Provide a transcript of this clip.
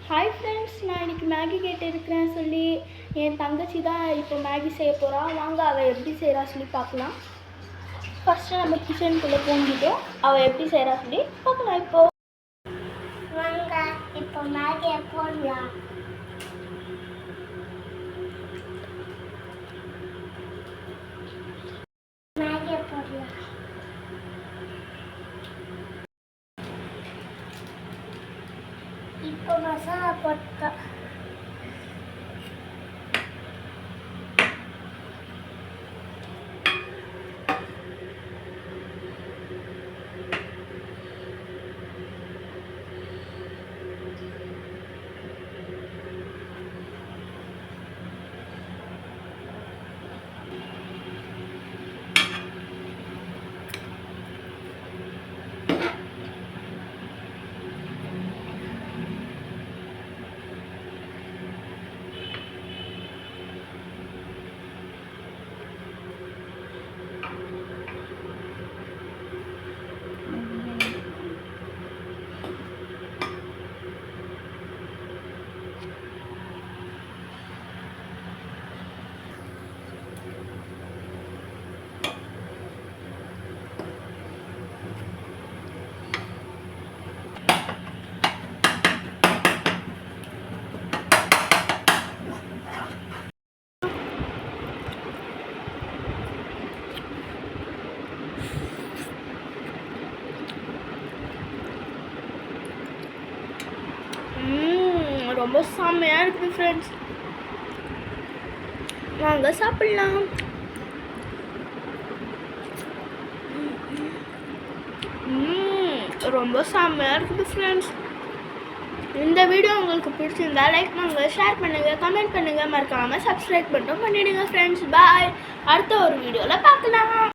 Hi friends, நான் இன்றைக்கி Maggi கேட்டிருக்கிறேன் சொல்லி என் தங்கச்சி தான் இப்போ மேகி செய்ய போகிறா. வாங்க அவள் எப்படி செய்கிறா சொல்லி பார்க்கலாம். ஃபஸ்ட்டு நம்ம கிச்சனுக்குள்ளே போங்கிட்டோம். அவள் எப்படி செய்கிறா சொல்லி பார்க்கலாம். இப்போது வாங்க இப்போ மேகியை போடலாம். மேகியை போடலாம். இப்போ மசாலா போட்டு ரொம்ப செம்மையாக இருக்குது ஃப்ரெண்ட்ஸ். வாங்க சாப்பிட்லாம். ரொம்ப செம்மையாக இருக்குது ஃப்ரெண்ட்ஸ். இந்த வீடியோ உங்களுக்கு பிடிச்சிருந்தா லைக் பண்ணுங்கள், ஷேர் பண்ணுங்கள், கமெண்ட் பண்ணுங்கள், மறக்காமல் சப்ஸ்கிரைப் பண்ணிவிடுங்க ஃப்ரெண்ட்ஸ். பாய். அடுத்த ஒரு வீடியோவில் பார்க்கலாம்.